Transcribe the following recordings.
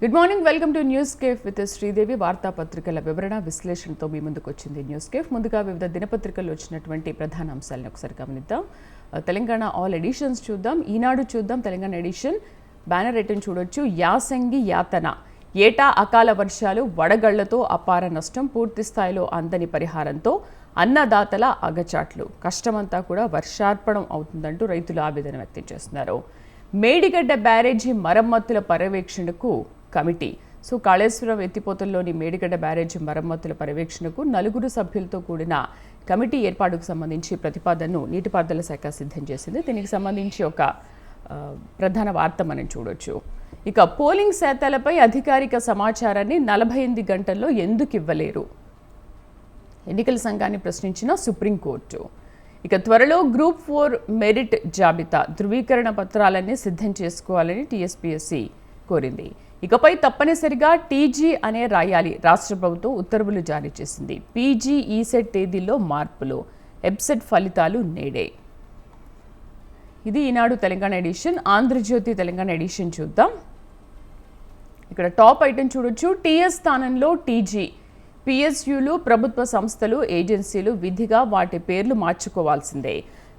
Good morning, welcome to news cafe with Sridevi. వార్తాపత్రికల వివరణ విశ్లేషణతో మీ ముందుకు వచ్చింది న్యూస్ కేఫ్. ముందుగా వివిధ దినపత్రికల్లో వచ్చినటువంటి ప్రధాన అంశాలను ఒకసారి గమనిద్దాం. తెలంగాణ ఆల్ ఎడిషన్స్ చూద్దాం. ఈనాడు చూద్దాం. తెలంగాణ ఎడిషన్ బ్యానర్ రైటింగ్ చూడొచ్చు. యాసంగి యాతన, ఏటా అకాల వర్షాలు, వడగళ్లతో అపార నష్టం, పూర్తి స్థాయిలో అందని పరిహారంతో అన్నదాతల అగచాట్లు, కష్టమంతా కూడా వర్షార్పణం అవుతుందంటూ రైతులు ఆవేదన వ్యక్తం చేస్తున్నారు. మేడిగడ్డ బ్యారేజీ మరమ్మతుల పర్యవేక్షణకు కమిటీ. కాళేశ్వరం ఎత్తిపోతల్లోని మేడిగడ్డ బ్యారేజీ మరమ్మతుల పర్యవేక్షణకు 4 సభ్యులతో కూడిన కమిటీ ఏర్పాటుకు సంబంధించి ప్రతిపాదనను నీటిపారుదల శాఖ సిద్ధం చేసింది. దీనికి సంబంధించి ఒక ప్రధాన వార్త మనం చూడొచ్చు. ఇక పోలింగ్ శాతాలపై అధికారిక సమాచారాన్ని 48 గంటల్లో ఎందుకు ఇవ్వలేరు? ఎన్నికల సంఘాన్ని ప్రశ్నించిన సుప్రీంకోర్టు. ఇక త్వరలో గ్రూప్ 4 మెరిట్ జాబితా ధృవీకరణ పత్రాలన్నీ సిద్ధం చేసుకోవాలని టీఎస్పీఎస్సీ కోరింది. ఇకపై తప్పనిసరిగా టీజీ అనే రాయాలి. రాష్ట్ర ప్రభుత్వం ఉత్తర్వులు జారీ చేసింది. పీజీ ఈసెట్ తేదీల్లో మార్పులు, ఎబ్సెట్ ఫలితాలు నేడే. ఇది ఈనాడు తెలంగాణ ఎడిషన్. ఆంధ్రజ్యోతి తెలంగాణ ఎడిషన్ చూద్దాం. ఇక్కడ టాప్ ఐటెం చూడొచ్చు. టీఎస్ స్థానంలో టీజీ. పిఎస్యులు, ప్రభుత్వ సంస్థలు, ఏజెన్సీలు విధిగా వాటి పేర్లు మార్చుకోవాల్సిందే.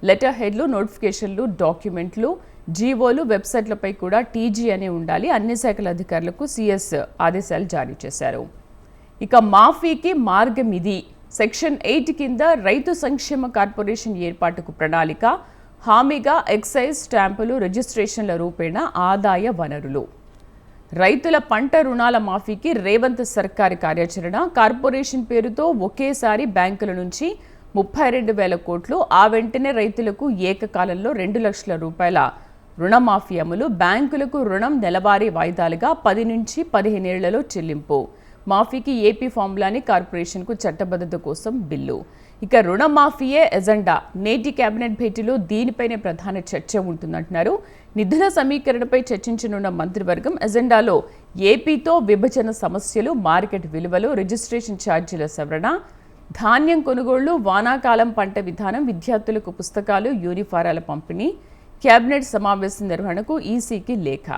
లెటర్ హెడ్లు, నోటిఫికేషన్లు, డాక్యుమెంట్లు, జీవోలు, వెబ్సైట్లపై కూడా టీజీ అనే ఉండాలి. అన్ని శాఖల అధికారులకు సిఎస్ ఆదేశాలు జారీ చేశారు. ఇక మాఫీకి మార్గం ఇది. సెక్షన్ 8 కింద రైతు సంక్షేమ కార్పొరేషన్ ఏర్పాటుకు ప్రణాళిక. హామీగా ఎక్సైజ్, స్టాంపులు, రిజిస్ట్రేషన్ల రూపేణా ఆదాయ వనరులు. రైతుల పంట రుణాల మాఫీకి రేవంత్ సర్కారు కార్యాచరణ. కార్పొరేషన్ పేరుతో ఒకేసారి బ్యాంకుల నుంచి 32,000 కోట్లు, ఆ వెంటనే రైతులకు ఏకకాలంలో 2 లక్షల రూపాయల రుణమాఫీ అమలు. బ్యాంకులకు రుణం నెలవారీ వాయిదాలుగా 10 నుంచి 15 ఏళ్లలో చెల్లింపు. మాఫీకి ఏపీ ఫార్ములాని కార్పొరేషన్కు చట్టబద్ధత కోసం బిల్లు. ఇక రుణమాఫీయే ఎజెండా. నేటి కేబినెట్ భేటీలో దీనిపైనే ప్రధాన చర్చ ఉంటుందంటున్నారు. నిధుల సమీకరణపై చర్చించనున్న మంత్రివర్గం. ఎజెండాలో ఏపీతో విభజన సమస్యలు, మార్కెట్ విలువలు, రిజిస్ట్రేషన్ ఛార్జీల సవరణ, ధాన్యం కొనుగోళ్లు, వానాకాలం పంట విధానం, విద్యార్థులకు పుస్తకాలు, యూనిఫారాల పంపిణీ, కేబినెట్ సమావేశం నిర్వహణకు ఈసీకి లేఖ.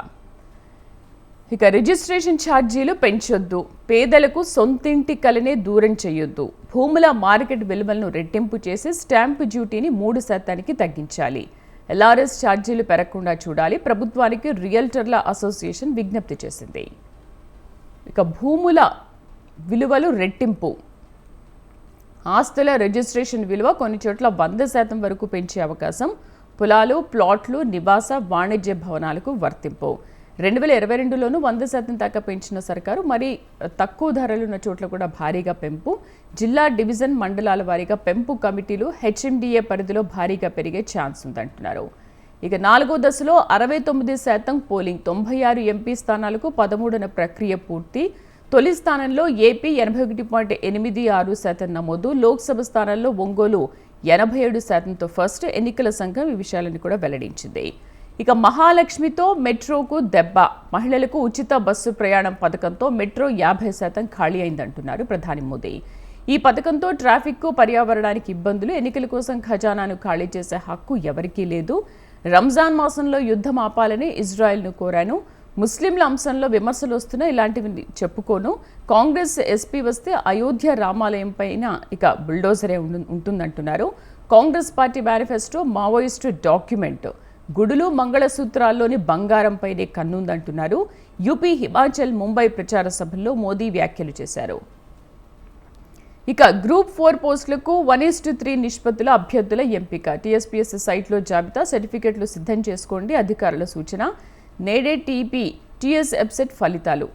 ఇక రిజిస్ట్రేషన్ ఛార్జీలు పెంచొద్దు, పేదలకు సొంతింటి కలనే దూరం చేయొద్దు, భూముల మార్కెట్ విలువలను రెట్టింపు చేసి స్టాంపు డ్యూటీని 3% తగ్గించాలి, ఎల్ఆర్ఎస్ ఛార్జీలు పెరగకుండా చూడాలి, ప్రభుత్వానికి రియల్టర్ల అసోసియేషన్ విజ్ఞప్తి చేసింది. ఇక భూముల విలువలు రెట్టింపు, ఆస్తుల రిజిస్ట్రేషన్ విలువ కొన్ని చోట్ల 100% వరకు పెంచే అవకాశం. పొలాలు, ప్లాట్లు, నివాస, వాణిజ్య భవనాలకు వర్తింపు. 2022లోనూ 100% దాకా పెంచిన సర్కారు మరి తక్కువ ధరలున్న చోట్ల కూడా భారీగా పెంపు. జిల్లా, డివిజన్, మండలాల వారీగా పెంపు కమిటీలు హెచ్ఎండిఏ పరిధిలో భారీగా పెరిగే ఛాన్స్ ఉందంటున్నారు. ఇక 4వ దశలో 69% పోలింగ్, 96 ఎంపీ స్థానాలకు 13న ప్రక్రియ పూర్తి. తొలి స్థానంలో ఏపీ 81.86% నమోదు. లోక్సభ స్థానాల్లో ఒంగోలు 87%తో ఫస్ట్. ఎన్నికల సంఘం ఈ విషయాలను కూడా వెల్లడించింది. ఇక మహాలక్ష్మితో మెట్రోకు దెబ్బ. మహిళలకు ఉచిత బస్సు ప్రయాణం పథకంతో మెట్రో 50% ఖాళీ అయిందంటున్నారు ప్రధాని మోదీ. ఈ పథకంతో ట్రాఫిక్కు, పర్యావరణానికి ఇబ్బందులు. ఎన్నికల కోసం ఖజానాను ఖాళీ చేసే హక్కు ఎవరికీ లేదు. రంజాన్ మాసంలో యుద్ధం ఆపాలని ఇజ్రాయెల్ను కోరాను. ముస్లింల అంశంలో విమర్శలు వస్తున్నా ఇలాంటివి చెప్పుకోను. కాంగ్రెస్ ఎస్పీ వస్తే అయోధ్య రామాలయం పైన ఇక బుల్డోజరే ఉంటుందంటున్నారు. Congress party manifesto Maoist document. గుడులు, మంగళసూత్రాల్లోని బంగారంపైనే కన్నుందంటున్నారు. యూపీ, హిమాచల్, ముంబై ప్రచార సభల్లో మోదీ వ్యాఖ్యలు చేశారు. ఇక గ్రూప్ 4 పోస్టులకు 1:3 నిష్పత్తుల అభ్యర్థుల ఎంపిక. టీఎస్పీఎస్సీ సైట్లో జాబితా, సర్టిఫికెట్లు సిద్ధం చేసుకోండి అధికారుల సూచన. నేడే టీఎస్ ఎబ్సెట్ ఫలితాలు.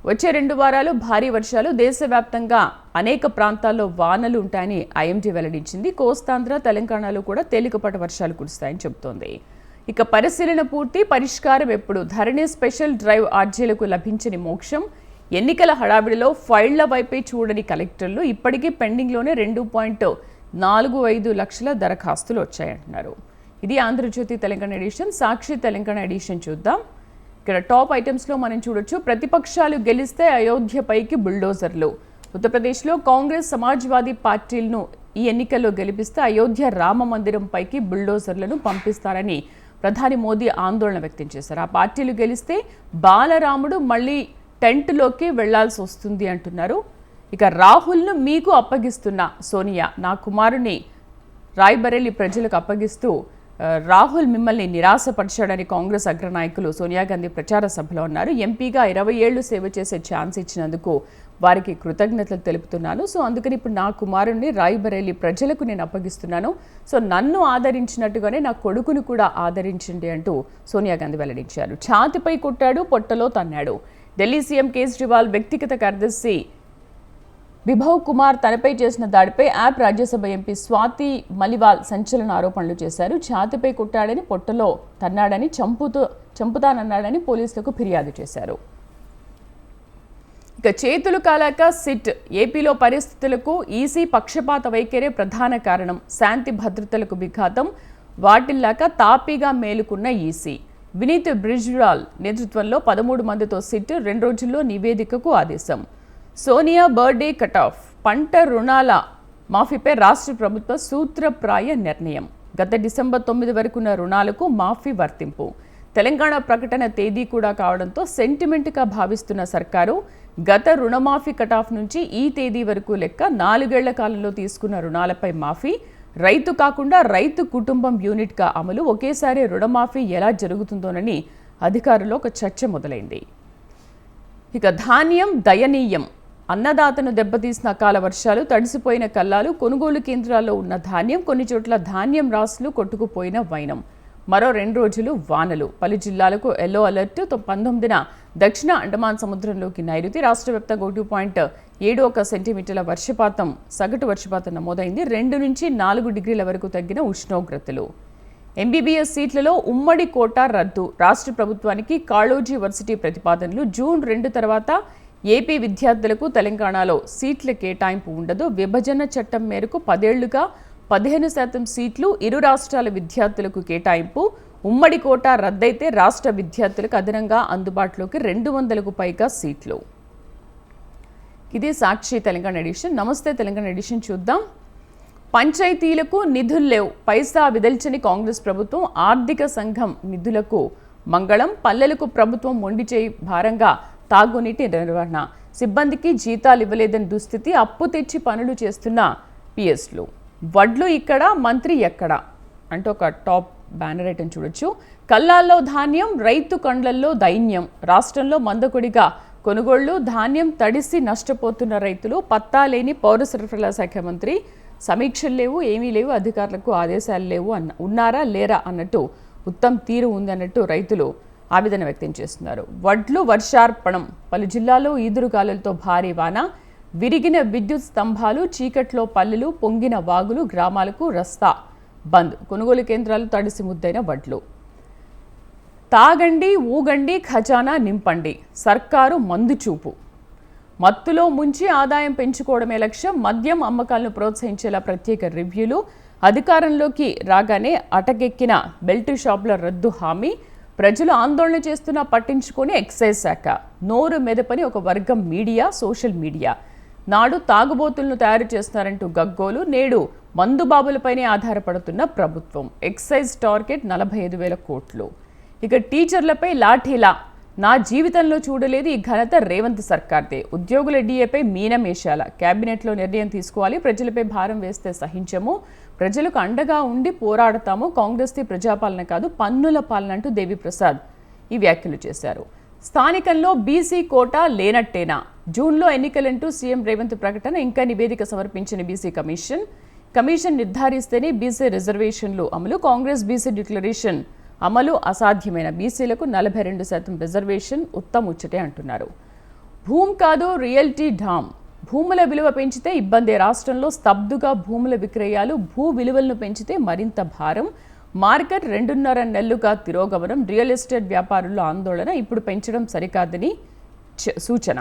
వచ్చే 2 వారాలు భారీ వర్షాలు. దేశవ్యాప్తంగా అనేక ప్రాంతాల్లో వానలు ఉంటాయని ఐఎండీ వెల్లడించింది. కోస్తాంధ్ర, తెలంగాణలో కూడా తేలికపాటి వర్షాలు కురుస్తాయని చెబుతోంది. ఇక పరిశీలన పూర్తి, పరిష్కారం ఎప్పుడు? ధరణి స్పెషల్ డ్రైవ్ ఆర్జీలకు లభించని మోక్షం. ఎన్నికల హడావిడిలో ఫైళ్ల వైపే చూడని కలెక్టర్లు. ఇప్పటికీ పెండింగ్లోనే 2.45 లక్షల దరఖాస్తులు వచ్చాయంటున్నారు. ఇది ఆంధ్రజ్యోతి తెలంగాణ ఎడిషన్. సాక్షి తెలంగాణ ఎడిషన్ చూద్దాం. ఇక్కడ టాప్ ఐటమ్స్లో మనం చూడొచ్చు. ప్రతిపక్షాలు గెలిస్తే అయోధ్యపైకి బుల్డోజర్లు. ఉత్తరప్రదేశ్లో కాంగ్రెస్, సమాజ్వాదీ పార్టీలను ఈ ఎన్నికల్లో గెలిపిస్తే అయోధ్య రామ మందిరం పైకి బుల్డోజర్లను పంపిస్తారని ప్రధాని మోదీ ఆందోళన వ్యక్తం చేశారు. ఆ పార్టీలు గెలిస్తే బాలరాముడు మళ్ళీ టెంట్లోకి వెళ్లాల్సి వస్తుంది అంటున్నారు. ఇక రాహుల్ను మీకు అప్పగిస్తున్న సోనియా, నా కుమారుని రాయ్బరేలీ ప్రజలకు అప్పగిస్తూ రాహుల్ మిమ్మల్ని నిరాశపరిచాడని కాంగ్రెస్ అగ్రనాయకులు సోనియా గాంధీ ప్రచార సభలో అన్నారు. ఎంపీగా 20 ఏళ్లు సేవ చేసే ఛాన్స్ ఇచ్చినందుకు వారికి కృతజ్ఞతలు తెలుపుతున్నాను. సో అందుకని ఇప్పుడు నా కుమారుణ్ణి రాయ్బరేలీ ప్రజలకు నేను అప్పగిస్తున్నాను. సో నన్ను ఆదరించినట్టుగానే నా కొడుకును కూడా ఆదరించండి అంటూ సోనియా గాంధీ వెల్లడించారు. ఛాతిపై కొట్టాడు, పొట్టలో తన్నాడు. ఢిల్లీ సీఎం కేజ్రీవాల్ వ్యక్తిగత కార్యదర్శి బిభవ్ కుమార్ తనపై చేసిన దాడిపై యాప్ రాజ్యసభ ఎంపీ స్వాతి మలివాల్ సంచలన ఆరోపణలు చేశారు. ఛాతిపై కొట్టాడని, పొట్టలో తన్నాడని, చంపుతానన్నాడని పోలీసులకు ఫిర్యాదు చేశారు. ఇక చేతులు కాలాక సిట్, ఏపీలో పరిస్థితులకు ఈసీ పక్షపాత వైఖరే ప్రధాన కారణం. శాంతి భద్రతలకు విఘాతం వాటిల్లాక తాపీగా మేలుకున్న ఈసీ. వినీత్ బ్రిజ్లాల్ నేతృత్వంలో 13 మందితో సిట్ 2 రోజుల్లో నివేదికకు ఆదేశం. సోనియా బర్త్డే కటాఫ్, పంట రుణాల మాఫీపై రాష్ట్ర ప్రభుత్వ సూత్రప్రాయ నిర్ణయం. గత డిసెంబర్ 9 వరకున్న రుణాలకు మాఫీ వర్తింపు. తెలంగాణ ప్రకటన తేదీ కూడా కావడంతో సెంటిమెంట్గా భావిస్తున్న సర్కారు గత రుణమాఫీ కటాఫ్ నుంచి ఈ తేదీ వరకు లెక్క 4 ఏళ్ల కాలంలో తీసుకున్న రుణాలపై మాఫీ, రైతు కాకుండా రైతు కుటుంబం యూనిట్గా అమలు, ఒకేసారి రుణమాఫీ ఎలా జరుగుతుందోనని అధికారుల్లో ఒక చర్చ మొదలైంది. ఇక ధాన్యం దయనీయం, అన్నదాతను దెబ్బతీసిన అకాల వర్షాలు, తడిసిపోయిన కల్లాలు, కొనుగోలు కేంద్రాల్లో ఉన్న ధాన్యం, కొన్ని చోట్ల ధాన్యం రాసులు కొట్టుకుపోయిన వైనం. మరో 2 రోజులు వానలు. పలు జిల్లాలకు ఎల్లో అలర్ట్. 19న దక్షిణ అండమాన్ సముద్రంలోకి నైరుతి. రాష్ట్ర వ్యాప్తంగా 1.71 సెంటీమీటర్ల వర్షపాతం, సగటు వర్షపాతం నమోదైంది. 2 నుంచి 4 డిగ్రీల వరకు తగ్గిన ఉష్ణోగ్రతలు. ఎంబీబీఎస్ సీట్లలో ఉమ్మడి కోటా రద్దు. రాష్ట్ర ప్రభుత్వానికి కాళోజీ వర్సిటీ ప్రతిపాదనలు. జూన్ 2 తర్వాత ఏపీ విద్యార్థులకు తెలంగాణలో సీట్ల కేటాయింపు ఉండదు. విభజన చట్టం మేరకు 10 ఏళ్లుగా 15% సీట్లు ఇరు రాష్ట్రాల విద్యార్థులకు కేటాయింపు. ఉమ్మడి కోటా రద్దయితే రాష్ట్ర విద్యార్థులకు అదనంగా అందుబాటులోకి 200కు పైగా సీట్లు. ఇది సాక్షి తెలంగాణ ఎడిషన్. నమస్తే తెలంగాణ ఎడిషన్ చూద్దాం. పంచాయతీలకు నిధులు లేవు, పైసా విదల్చని కాంగ్రెస్ ప్రభుత్వం. ఆర్థిక సంఘం నిధులకు మంగళం. పల్లెలకు ప్రభుత్వం మొండి చేయి భారంగా తాగునీటి నిర్వహణ. సిబ్బందికి జీతాలు ఇవ్వలేదని దుస్థితి. అప్పు తెచ్చి పనులు చేస్తున్న పిఎస్లు. వడ్లు ఇక్కడ, మంత్రి ఎక్కడ అంటూ ఒక టాప్ బ్యానర్ ఐటమ్ చూడొచ్చు. కల్లాల్లో ధాన్యం, రైతు కండ్లల్లో దైన్యం. రాష్ట్రంలో మందకొడిగా కొనుగోళ్లు. ధాన్యం తడిసి నష్టపోతున్న రైతులు. పత్తా లేని పౌర సరఫరాల శాఖ మంత్రి. సమీక్షలు లేవు, ఏమీ లేవు, అధికారులకు ఆదేశాలు లేవు ఉన్నారా లేరా అన్నట్టు ఉత్తమ్ తీరు ఉందన్నట్టు రైతులు ఆవేదన వ్యక్తం చేస్తున్నారు. వడ్లు వర్షార్పణం. పలు జిల్లాల్లో ఈదురుగాలులతో భారీ వాన. విరిగిన విద్యుత్ స్తంభాలు, చీకట్లో పల్లెలు, పొంగిన వాగులు, గ్రామాలకు రస్తా బంద్. కొనుగోలు కేంద్రాలు తడిసి ముద్దైన వడ్లు. తాగండి, ఊగండి, ఖజానా నింపండి. సర్కారు మందు చూపు. మత్తులో ముంచి ఆదాయం పెంచుకోవడమే లక్ష్యం. మద్యం అమ్మకాలను ప్రోత్సహించేలా ప్రత్యేక రివ్యూలు. అధికారంలోకి రాగానే అటకెక్కిన బెల్ట్ షాపుల రద్దు హామీ. ప్రజలు ఆందోళన చేస్తున్నా పట్టించుకొని ఎక్సైజ్ శాఖ. నోరు మెదపని ఒక వర్గం మీడియా, సోషల్ మీడియా. నాడు తాగుబోతులను తయారు చేస్తున్నారంటూ గగ్గోలు. నేడు మందుబాబులపైనే ఆధారపడుతున్న ప్రభుత్వం. ఎక్సైజ్ టార్గెట్ 45,000 కోట్లు. ఇక టీచర్లపై లాఠీలా. నా జీవితంలో చూడలేదు ఈ ఘనత రేవంత్ సర్కార్దే. ఉద్యోగుల డిఏపై మీనమేషాల. కేబినెట్లో నిర్ణయం తీసుకోవాలి. ప్రజలపై భారం వేస్తే సహించము. ప్రజలకు అండగా ఉండి పోరాడతాము. కాంగ్రెస్ది ప్రజాపాలన కాదు, పన్నుల పాలన అంటూ దేవిప్రసాద్ ఈ వ్యాఖ్యలు చేశారు. స్థానికంలో బీసీ కోటా లేనట్టేనా? జూన్లో ఎన్నికలంటూ సీఎం రేవంత్ ప్రకటన. ఇంకా నివేదిక సమర్పించిన బీసీ కమిషన్ నిర్ధారిస్తేనే బీసీ రిజర్వేషన్లు అమలు. కాంగ్రెస్ బీసీ డిక్లరేషన్ అమలు అసాధ్యమైన. బీసీలకు 42% రిజర్వేషన్ ఉత్తముచ్చటే అంటున్నారు. భూమి కాదు రియల్టీ డామ్. భూముల విలువ పెంచితే ఇబ్బంది. రాష్ట్రంలో స్తబ్దుగా భూముల విక్రయాలు. భూ విలువలను పెంచితే మరింత భారం. మార్కెట్ 2.5 నెలలుగా తిరోగమనం. రియల్ ఎస్టేట్ వ్యాపారుల్లో ఆందోళన. ఇప్పుడు పెంచడం సరికాదని సూచన.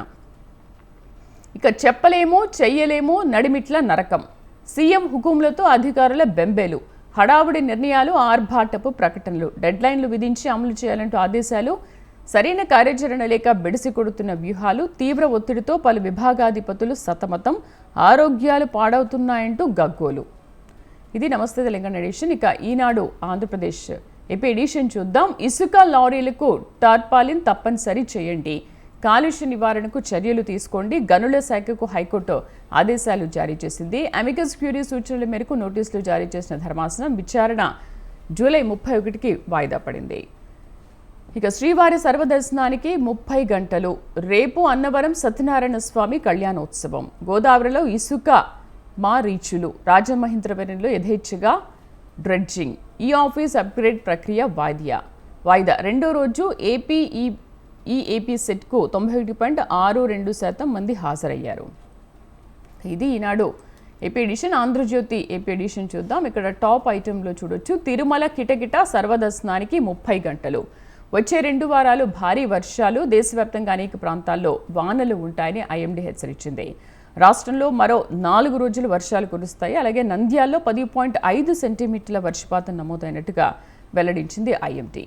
ఇక చెప్పలేమో చెయ్యలేమో, నడిమిట్ల నరకం. సీఎం హుకుంలతో అధికారుల బెంబేలు. హడావుడి నిర్ణయాలు, ఆర్భాటపు ప్రకటనలు. డెడ్లైన్లు విధించి అమలు చేయాలంటూ ఆదేశాలు. సరైన కార్యాచరణ లేక బెడిసి కొడుతున్న వ్యూహాలు. తీవ్ర ఒత్తిడితో పలు విభాగాధిపతులు సతమతం. ఆరోగ్యాలు పాడవుతున్నాయంటూ గగ్గోలు. ఇది నమస్తే తెలంగాణ ఎడిషన్. ఇక ఈనాడు ఆంధ్రప్రదేశ్ ఏపీ ఎడిషన్ చూద్దాం. ఇసుక లారీలకు టార్పాలిన్ తప్పనిసరి చేయండి, కాలుష్య నివారణకు చర్యలు తీసుకోండి, గనుల శాఖకు హైకోర్టు ఆదేశాలు జారీ చేసింది. అమికస్ క్యూరీ సూచనల మేరకు నోటీసులు జారీ చేసిన ధర్మాసనం విచారణ జూలై 31కి వాయిదా పడింది. ఇక శ్రీవారి సర్వదర్శనానికి 30 గంటలు. రేపు అన్నవరం సత్యనారాయణ స్వామి కళ్యాణోత్సవం. గోదావరిలో ఇసుక రీచులు. రాజమహేంద్రవరంలో యథేచ్ఛగా డ్రెడ్జింగ్. ఈ ఆఫీస్ అప్గ్రేడ్ ప్రక్రియ వాయిదా. రెండో రోజు ఏపీ సెట్కు 91.62% మంది హాజరయ్యారు. ఇది Eenadu AP edition. Andhrajyothy AP edition చూద్దాం. ఇక్కడ టాప్ ఐటెంలో చూడొచ్చు. తిరుమల కిటకిట సర్వదర్శనానికి 30 గంటలు. వచ్చే 2 వారాలు భారీ వర్షాలు. దేశవ్యాప్తంగా అనేక ప్రాంతాల్లో వానలు ఉంటాయని ఐఎండీ హెచ్చరించింది. రాష్ట్రంలో మరో 4 రోజులు వర్షాలు కురుస్తాయి. అలాగే నంద్యాలలో 10.5 సెంటీమీటర్ల వర్షపాతం నమోదైనట్టుగా వెల్లడించింది ఐఎండీ.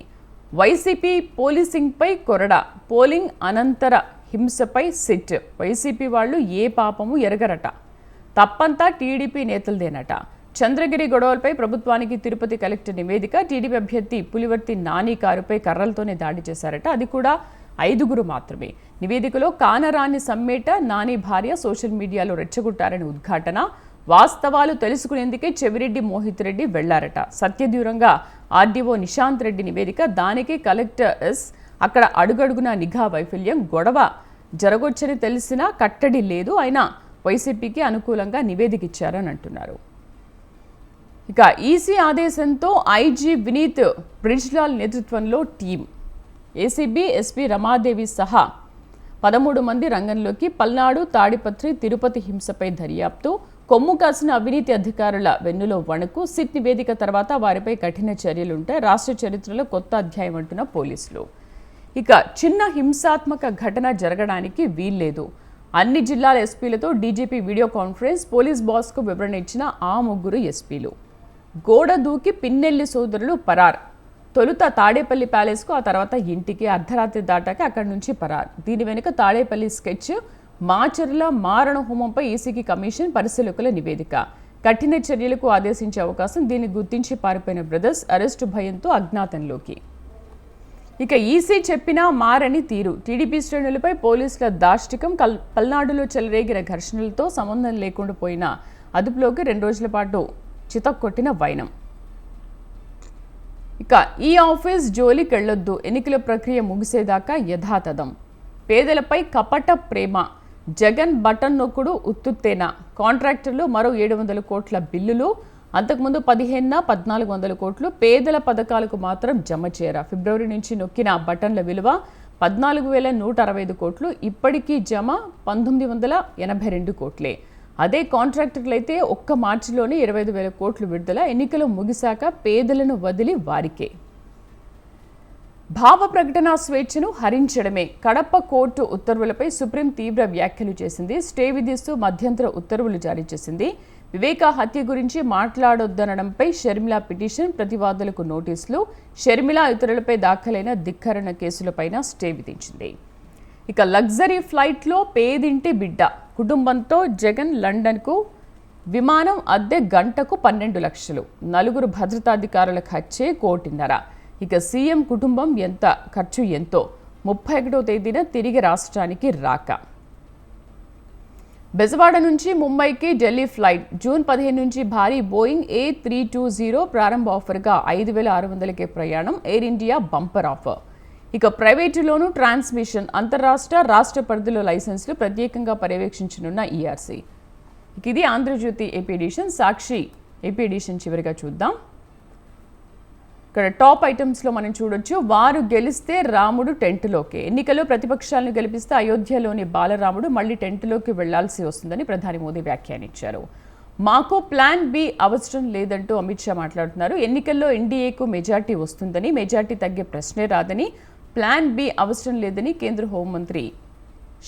వైసీపీ పోలీసింగ్పై కొరడా. పోలింగ్ అనంతర హింసపై సిట్. వైసీపీ వాళ్ళు ఏ పాపము ఎరగరట, తప్పంతా టీడీపీ నేతలదేనట. చంద్రగిరి గొడవలపై ప్రభుత్వానికి తిరుపతి కలెక్టర్ నివేదిక. టీడీపీ అభ్యర్థి పులివర్తి నాని కారుపై కర్రలతోనే దాడి చేశారట, అది కూడా 5 మాత్రమే. నివేదికలో కానరాని సమ్మేట, నాని భార్య సోషల్ మీడియాలో రెచ్చగొట్టారని ఉద్ఘాటన. వాస్తవాలు తెలుసుకునేందుకే చెవిరెడ్డి మోహిత్ రెడ్డి వెళ్లారట. సత్యదూరంగా ఆర్డీఓ నిశాంత్ రెడ్డి నివేదిక. దానికి కలెక్టర్ అక్కడ అడుగడుగున నిఘా వైఫల్యం. గొడవ జరగొచ్చని తెలిసినా కట్టడి లేదు, అయినా వైసీపీకి అనుకూలంగా నివేదిక ఇచ్చారని అంటున్నారు. ఇక ఈసీ ఆదేశంతో ఐజీ వినీత్ బ్రిజ్లాల్ నేతృత్వంలో టీం. ఏసీబీ ఎస్పీ రమాదేవి సహా 13 మంది రంగంలోకి. పల్నాడు, తాడిపత్రి, తిరుపతి హింసపై దర్యాప్తు. కొమ్ము కాసిన అవినీతి అధికారుల వెన్నులో వణుకు. సిట్ నివేదిక తర్వాత వారిపై కఠిన చర్యలుంటాయి. రాష్ట్ర చరిత్రలో కొత్త అధ్యాయం అంటున్న పోలీసులు. ఇక చిన్న హింసాత్మక ఘటన జరగడానికి వీల్లేదు. అన్ని జిల్లాల ఎస్పీలతో డీజీపీ వీడియో కాన్ఫరెన్స్. పోలీస్ బాస్కు వివరణ ఇచ్చిన ఆ 3 ఎస్పీలు. గోడ దూకి పిన్నెల్లి సోదరులు పరార్. తొలుత తాడేపల్లి ప్యాలెస్కు, ఆ తర్వాత ఇంటికి. అర్ధరాత్రి దాటాక అక్కడి నుంచి పరార్. దీని వెనుక తాడేపల్లి స్కెచ్. మాచర్ల మారణ హోమంపై ఈసీకి కమిషన్ పరిశీలకుల నివేదిక. కఠిన చర్యలకు ఆదేశించే అవకాశం. దీన్ని గుర్తించి పారిపోయిన బ్రదర్స్ అరెస్టు భయంతో అజ్ఞాతంలోకి. ఇక ఈసీ చెప్పినా మారని తీరు. టీడీపీ శ్రేణులపై పోలీసుల దాష్టికం. పల్నాడులో చెలరేగిన ఘర్షణలతో సంబంధం లేకుండా పోయిన అదుపులోకి 2 రోజుల పాటు చితక్కొట్టిన వైనం. ఇక ఈ ఆఫీస్ జోలికెళ్లొద్దు. ఎన్నికల ప్రక్రియ ముగిసేదాకా యథాతథం. పేదలపై కపట ప్రేమ. జగన్ బటన్ నొక్కుడు ఉత్తుత్తేనా. కాంట్రాక్టర్లు మరో 700 కోట్ల బిల్లులు. అంతకుముందు 1400 కోట్లు పేదల పథకాలకు మాత్రం జమ చేయరా. ఫిబ్రవరి నుంచి నొక్కిన బటన్ల విలువ 14,165 కోట్లు. ఇప్పటికీ జమ 1982 కోట్లే. అదే కాంట్రాక్టర్లైతే ఒక్క మార్చిలోనే 25,000 కోట్లు విడుదల. ఎన్నికలు ముగిశాక పేదలను వదిలి వారికే. భావ ప్రకటన స్వేచ్ఛను హరించడమే. కడప కోర్టు ఉత్తర్వులపై సుప్రీం తీవ్ర వ్యాఖ్యలు చేసింది. స్టే విధిస్తూ మధ్యంతర ఉత్తర్వులు జారీ చేసింది. వివేక హత్య గురించి మాట్లాడొద్దనడంపై షర్మిల పిటిషన్. ప్రతివాదులకు నోటీసులు. షర్మిల ఇతరులపై దాఖలైన ధిక్కరణ కేసులపైన స్టే విధించింది. ఇక లగ్జరీ ఫ్లైట్లో పేదింటి బిడ్డ. కుటుంబంతో జగన్ లండన్కు. విమానం అద్దె గంటకు 12 లక్షలు. 4 భద్రతాధికారుల ఖర్చే 1.5 కోటి. ఇక సీఎం కుటుంబం ఖర్చు ఎంతో. 31వ తేదీన తిరిగి రాష్ట్రానికి రాక. బెజవాడ నుంచి ముంబైకి ఢిల్లీ ఫ్లైట్. జూన్ 15 నుంచి భారీ బోయింగ్ A320 ప్రారంభ ఆఫర్గా 5,600కే ప్రయాణం. Air India bumper offer. ఇక ప్రైవేటులోనూ ట్రాన్స్మిషన్. అంతర్రాష్ట్ర రాష్ట్ర పరిధిలో లైసెన్సులు ప్రత్యేకంగా పర్యవేక్షించనున్న ఈఆర్సీ. ఇది ఆంధ్రజ్యోతి ఏపీ ఎడిషన్. సాక్షి ఏపీ ఎడిషన్ చివరిగా చూద్దాం. ఇక్కడ టాప్ ఐటమ్స్లో మనం చూడొచ్చు. వారు గెలిస్తే రాముడు టెంటులోకి. ఎన్నికల్లో ప్రతిపక్షాలను గెలిపిస్తే అయోధ్యలోని బాలరాముడు మళ్లీ టెంటులోకి వెళ్లాల్సి వస్తుందని ప్రధాని మోదీ వ్యాఖ్యానించారు. మాకు ప్లాన్ బి అవసరం లేదంటూ అమిత్ షా మాట్లాడుతున్నారు. ఎన్నికల్లో ఎన్డీఏకు మెజార్టీ వస్తుందని, మెజార్టీ తగ్గే ప్రశ్నే రాదని, ప్లాన్ బి అవసరం లేదని కేంద్ర హోంమంత్రి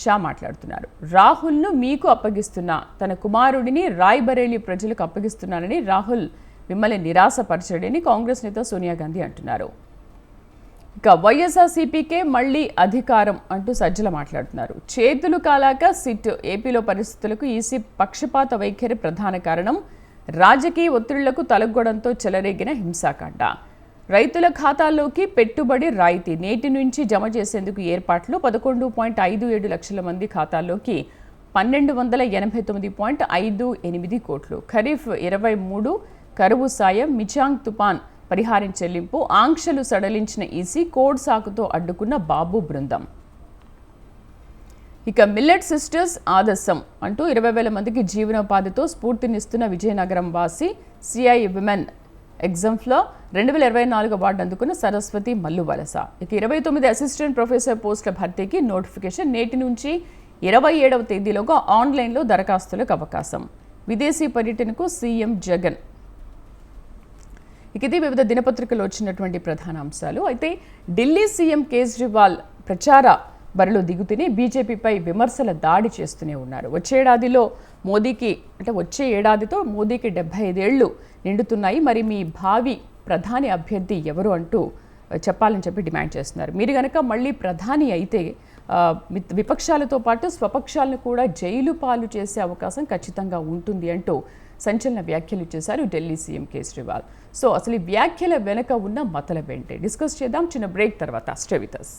షా మాట్లాడుతున్నారు. రాహుల్ను మీకు అప్పగిస్తున్నా, తన కుమారుడిని రాయ్బరేలీ ప్రజలకు అప్పగిస్తున్నానని రాహుల్ మిమ్మల్ని నిరాశపరచడని కాంగ్రెస్ నేత సోనియా గాంధీ అంటున్నారు. ఇక వైఎస్ఆర్సీపీకే మళ్లీ అధికారం అంటూ సజ్జల మాట్లాడుతున్నారు. చేతులు కాలాక సిట్. ఏపీలో పరిస్థితులకు ఈసీ పక్షపాత వైఖరి ప్రధాన కారణం. రాజకీయ ఒత్తిళ్లకు తలగొడంతో చెలరేగిన హింసాకాండ. రైతుల ఖాతాల్లోకి పెట్టుబడి రాయితీ నేటి నుంచి జమ చేసేందుకు ఏర్పాట్లు 11.57 లక్షల మంది ఖాతాల్లోకి 1289.58 కోట్లు. ఖరీఫ్ 23 కరువు సాయం, మిచాంగ్ తుపాన్ పరిహారం చెల్లింపు, ఆంక్షలు సడలించిన ఈసీ, కోడ్ సాకుతో అడ్డుకున్న బాబు బృందం. ఇక మిల్లెట్ సిస్టర్స్ ఆదర్శం అంటూ 20,000 మందికి జీవనోపాధితో స్ఫూర్తినిస్తున్న విజయనగరం వాసి సిఐ విమెన్ ఎగ్జామ్స్లో 2024 అవార్డు అందుకున్న సరస్వతి మల్లు వలస. ఇక 29 అసిస్టెంట్ ప్రొఫెసర్ పోస్టుల భర్తీకి నోటిఫికేషన్ నేటి నుంచి 27వ తేదీలోగా ఆన్లైన్లో దరఖాస్తులకు అవకాశం. విదేశీ పర్యటనకు సీఎం జగన్. ఇక ఇది వివిధ దినపత్రికలు వచ్చినటువంటి ప్రధాన అంశాలు. అయితే ఢిల్లీ సీఎం కేజ్రీవాల్ ప్రచార బరిలో దిగుతూనే బీజేపీపై విమర్శల దాడి చేస్తూనే ఉన్నారు. వచ్చే ఏడాదితో మోదీకి 75 ఏళ్లు నిండుతున్నాయి. మరి మీ భావి ప్రధాని అభ్యర్థి ఎవరు అంటూ చెప్పాలని చెప్పి డిమాండ్ చేస్తున్నారు. మీరు కనుక మళ్ళీ ప్రధాని అయితే విపక్షాలతో పాటు స్వపక్షాలను కూడా జైలు పాలు చేసే అవకాశం ఖచ్చితంగా ఉంటుంది అంటూ సంచలన వ్యాఖ్యలు చేశారు ఢిల్లీ సీఎం కేజ్రీవాల్. సో అసలు ఈ వ్యాఖ్యల వెనక ఉన్న మతలబేంటి డిస్కస్ చేద్దాం చిన్న బ్రేక్ తర్వాత. Stay with us.